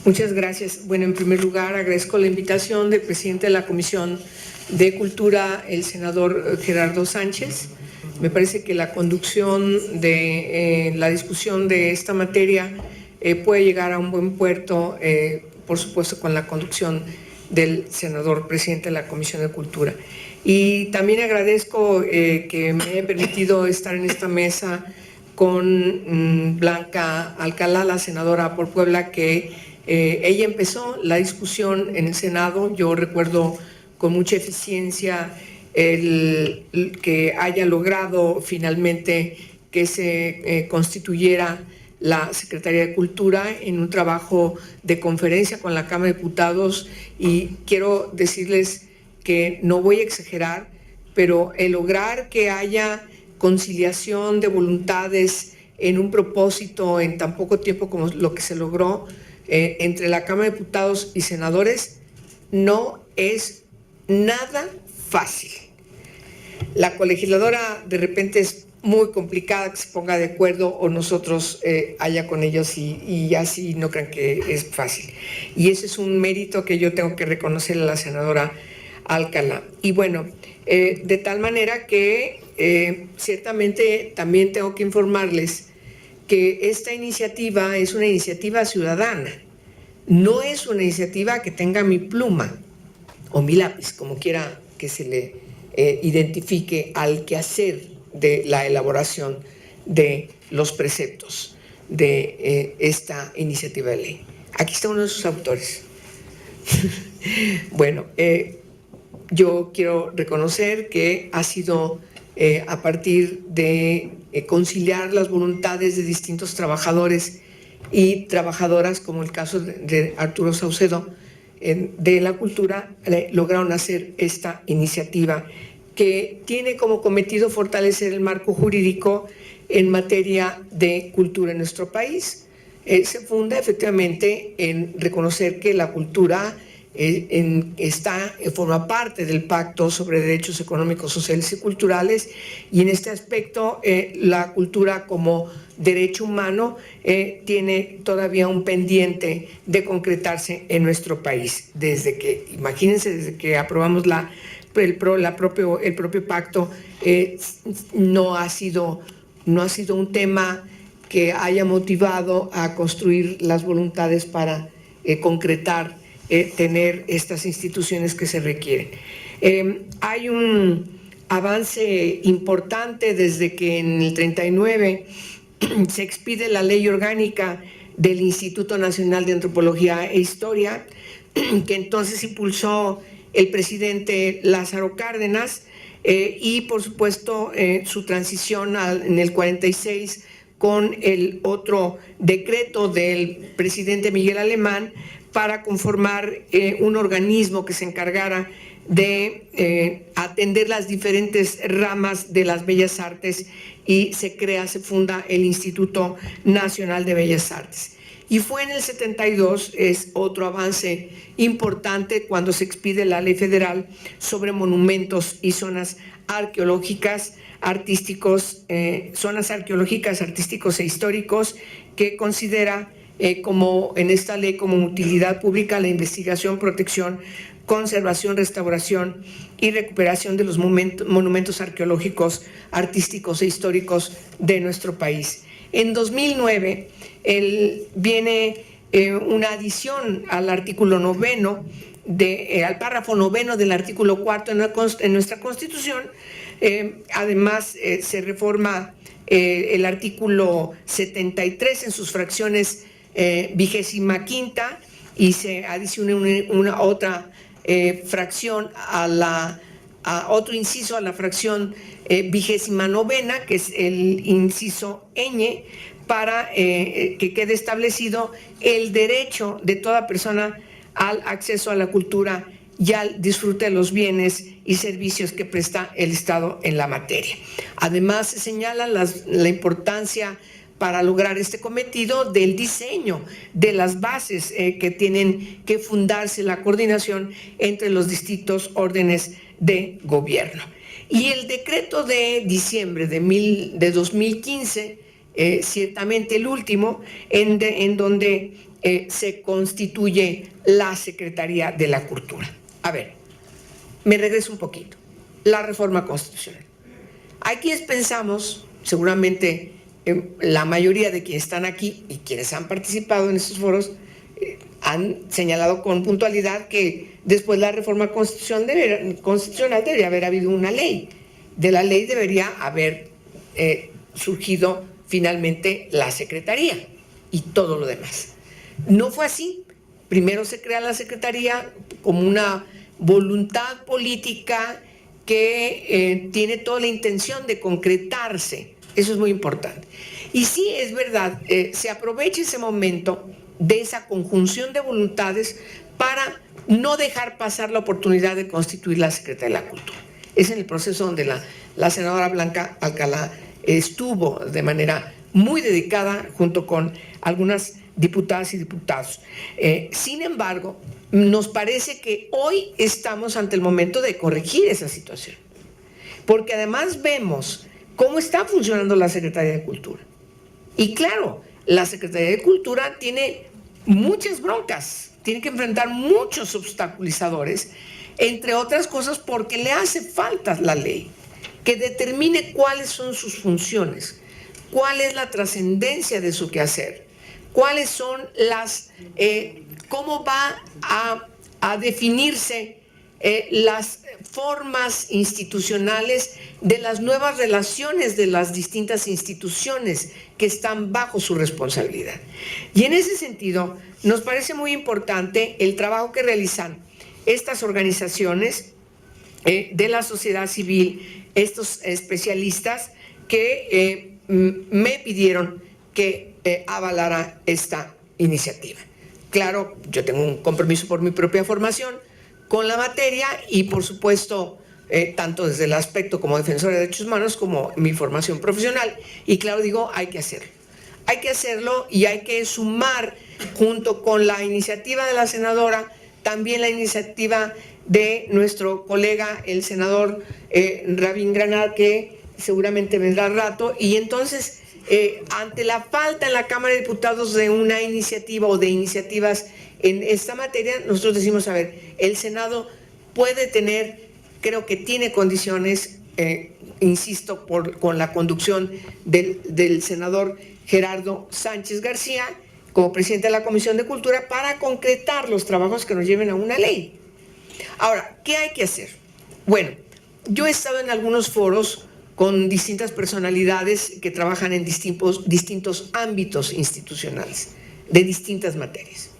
Muchas gracias. Bueno, en primer lugar, agradezco la invitación del presidente de la Comisión de Cultura, el senador Gerardo Sánchez. Me parece que la conducción de la discusión de esta materia puede llegar a un buen puerto, por supuesto, con la conducción del senador presidente de la Comisión de Cultura. Y también agradezco que me haya permitido estar en esta mesa con Blanca Alcalá, la senadora por Puebla, que ella empezó la discusión en el Senado. Yo recuerdo con mucha eficiencia el que haya logrado finalmente que se constituyera la Secretaría de Cultura en un trabajo de conferencia con la Cámara de Diputados, y quiero decirles que no voy a exagerar, pero el lograr que haya conciliación de voluntades en un propósito en tan poco tiempo como lo que se logró entre la Cámara de Diputados y senadores no es nada fácil. La colegisladora de repente es muy complicada que se ponga de acuerdo, o nosotros haya con ellos, y así no crean que es fácil. Y ese es un mérito que yo tengo que reconocerle a la senadora Alcalá. Y bueno, de tal manera que ciertamente también tengo que informarles que esta iniciativa es una iniciativa ciudadana, no es una iniciativa que tenga mi pluma o mi lápiz, como quiera que se le identifique al quehacer de la elaboración de los preceptos de esta iniciativa de ley. Aquí está uno de sus autores. Bueno, yo quiero reconocer que ha sido a partir de conciliar las voluntades de distintos trabajadores y trabajadoras, como el caso de Arturo Saucedo, de la cultura, lograron hacer esta iniciativa que tiene como cometido fortalecer el marco jurídico en materia de cultura en nuestro país. Se funda efectivamente en reconocer que la cultura forma parte del Pacto sobre Derechos Económicos, Sociales y Culturales, y en este aspecto la cultura como derecho humano tiene todavía un pendiente de concretarse en nuestro país. Imagínense, desde que aprobamos el propio pacto, no ha sido un tema que haya motivado a construir las voluntades para concretar tener estas instituciones que se requieren. Hay un avance importante desde que en el 39 se expide la Ley Orgánica del Instituto Nacional de Antropología e Historia, que entonces impulsó el presidente Lázaro Cárdenas, y por supuesto su transición en el 46 con el otro decreto del presidente Miguel Alemán para conformar un organismo que se encargara de atender las diferentes ramas de las bellas artes, y se funda el Instituto Nacional de Bellas Artes. Y fue en el 72, es otro avance importante, cuando se expide la Ley Federal sobre monumentos y zonas arqueológicas, artísticos e históricos, que considera como en esta ley como utilidad pública la investigación, protección, conservación, restauración y recuperación de los monumentos arqueológicos, artísticos e históricos de nuestro país. En 2009 viene una adición al artículo 9, al párrafo 9 del artículo 4 en nuestra Constitución. Además, se reforma el artículo 73 en sus fracciones 25ª, y se adiciona una otra fracción otro inciso a la fracción 29ª, que es el inciso ñ, para que quede establecido el derecho de toda persona al acceso a la cultura y al disfrute de los bienes y servicios que presta el Estado en la materia. Además, se señala la importancia para lograr este cometido del diseño de las bases que tienen que fundarse la coordinación entre los distintos órdenes de gobierno. Y el decreto de diciembre de 2015, ciertamente el último, en donde se constituye la Secretaría de la Cultura. A ver, me regreso un poquito. La reforma constitucional. Hay quienes pensamos, seguramente la mayoría de quienes están aquí y quienes han participado en estos foros, han señalado con puntualidad que después de la reforma constitucional debería haber habido una ley. De la ley debería haber surgido finalmente la Secretaría y todo lo demás. No fue así. Primero se crea la Secretaría como una voluntad política que tiene toda la intención de concretarse. Eso es muy importante. Y sí, es verdad, se aprovecha ese momento de esa conjunción de voluntades para no dejar pasar la oportunidad de constituir la Secretaría de la Cultura. Es en el proceso donde la senadora Blanca Alcalá estuvo de manera muy dedicada junto con algunas diputadas y diputados. Sin embargo, nos parece que hoy estamos ante el momento de corregir esa situación, porque además vemos cómo está funcionando la Secretaría de Cultura. Y claro, la Secretaría de Cultura tiene muchas broncas, tiene que enfrentar muchos obstaculizadores, entre otras cosas porque le hace falta la ley que determine cuáles son sus funciones, cuál es la trascendencia de su quehacer, cuáles son cómo va a definirse las formas institucionales de las nuevas relaciones de las distintas instituciones que están bajo su responsabilidad. Y en ese sentido, nos parece muy importante el trabajo que realizan estas organizaciones de la sociedad civil, estos especialistas que me pidieron que avalara esta iniciativa. Claro, yo tengo un compromiso por mi propia formación con la materia y, por supuesto, tanto desde el aspecto como defensora de derechos humanos como mi formación profesional. Y claro, digo, hay que hacerlo. Hay que hacerlo y hay que sumar, junto con la iniciativa de la senadora, también la iniciativa de nuestro colega, el senador Rabín Granat, que seguramente vendrá al rato. Y entonces, ante la falta en la Cámara de Diputados de una iniciativa o de iniciativas en esta materia, nosotros decimos, a ver, el Senado puede tener, creo que tiene condiciones, insisto, con la conducción del senador Gerardo Sánchez García, como presidente de la Comisión de Cultura, para concretar los trabajos que nos lleven a una ley. Ahora, ¿qué hay que hacer? Bueno, yo he estado en algunos foros con distintas personalidades que trabajan en distintos ámbitos institucionales, de distintas materias.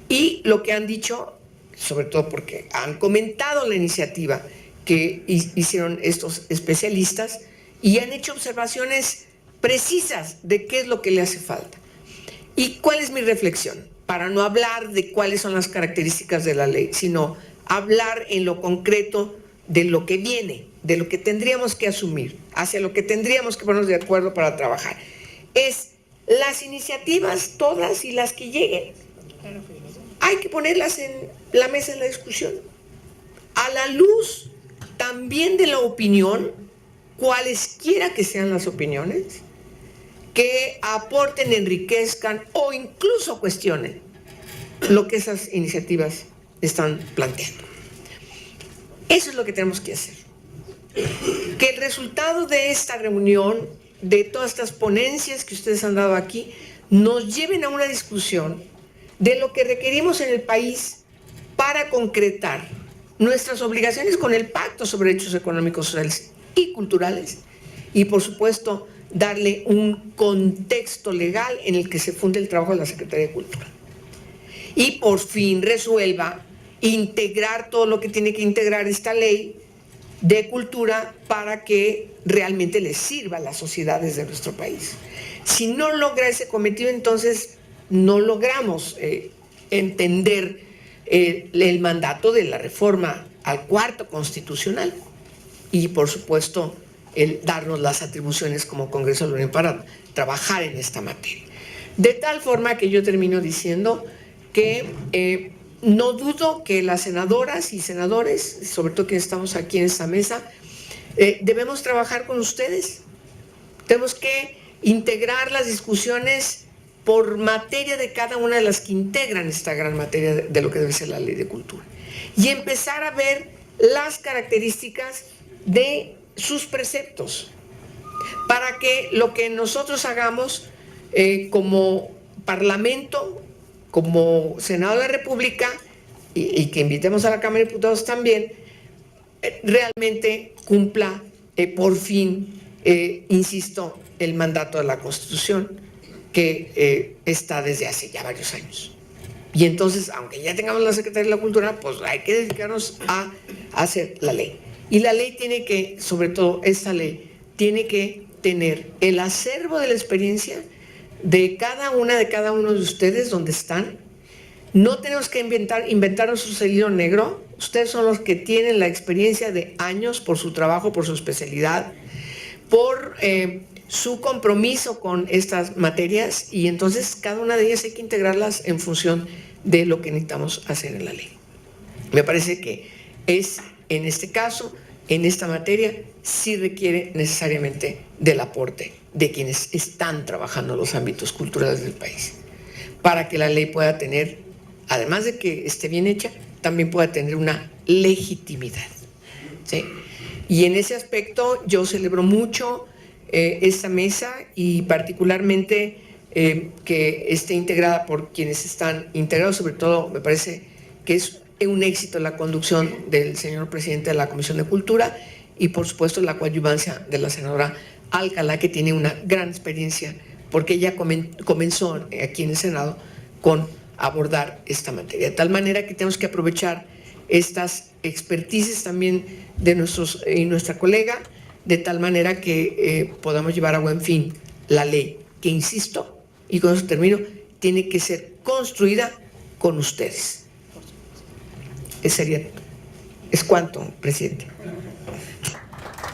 Y lo que han dicho, sobre todo porque han comentado la iniciativa que hicieron estos especialistas y han hecho observaciones precisas de qué es lo que le hace falta. ¿Y cuál es mi reflexión? Para no hablar de cuáles son las características de la ley, sino hablar en lo concreto de lo que viene, de lo que tendríamos que asumir, hacia lo que tendríamos que ponernos de acuerdo para trabajar. Es las iniciativas, todas y las que lleguen, hay que ponerlas en la mesa de la discusión, a la luz también de la opinión, cualesquiera que sean las opiniones, que aporten, enriquezcan o incluso cuestionen lo que esas iniciativas están planteando. Eso es lo que tenemos que hacer. Que el resultado de esta reunión, de todas estas ponencias que ustedes han dado aquí, nos lleven a una discusión de lo que requerimos en el país para concretar nuestras obligaciones con el Pacto sobre Derechos Económicos, Sociales y Culturales y, por supuesto, darle un contexto legal en el que se funde el trabajo de la Secretaría de Cultura. Y por fin resuelva integrar todo lo que tiene que integrar esta ley de cultura para que realmente les sirva a las sociedades de nuestro país. Si no logra ese cometido, entonces no logramos entender el mandato de la reforma al cuarto constitucional y, por supuesto, el darnos las atribuciones como Congreso de la Unión para trabajar en esta materia. De tal forma que yo termino diciendo que no dudo que las senadoras y senadores, sobre todo quienes estamos aquí en esta mesa, debemos trabajar con ustedes. Tenemos que integrar las discusiones por materia de cada una de las que integran esta gran materia de lo que debe ser la ley de cultura. Y empezar a ver las características de sus preceptos, para que lo que nosotros hagamos como Parlamento, como Senado de la República, y que invitemos a la Cámara de Diputados también, realmente cumpla por fin, insisto, el mandato de la Constitución, que está desde hace ya varios años. Y entonces, aunque ya tengamos la Secretaría de la Cultura, pues hay que dedicarnos a hacer la ley. Y la ley tiene que, sobre todo esta ley, tiene que tener el acervo de la experiencia de cada uno de ustedes donde están. No tenemos que inventarnos su hilo negro. Ustedes son los que tienen la experiencia de años por su trabajo, por su especialidad, por su compromiso con estas materias, y entonces cada una de ellas hay que integrarlas en función de lo que necesitamos hacer en la ley. Me parece que en este caso, en esta materia, sí requiere necesariamente del aporte de quienes están trabajando en los ámbitos culturales del país, para que la ley pueda tener, además de que esté bien hecha, también pueda tener una legitimidad, ¿sí? Y en ese aspecto yo celebro mucho esta mesa, y particularmente que esté integrada por quienes están integrados. Sobre todo me parece que es un éxito la conducción del señor presidente de la Comisión de Cultura, y por supuesto la coadyuvancia de la senadora Alcalá, que tiene una gran experiencia porque ella comenzó aquí en el Senado con abordar esta materia, de tal manera que tenemos que aprovechar estas expertices también de nuestra colega, de tal manera que podamos llevar a buen fin la ley, que, insisto, y con eso termino, tiene que ser construida con ustedes. Es cuanto, presidente.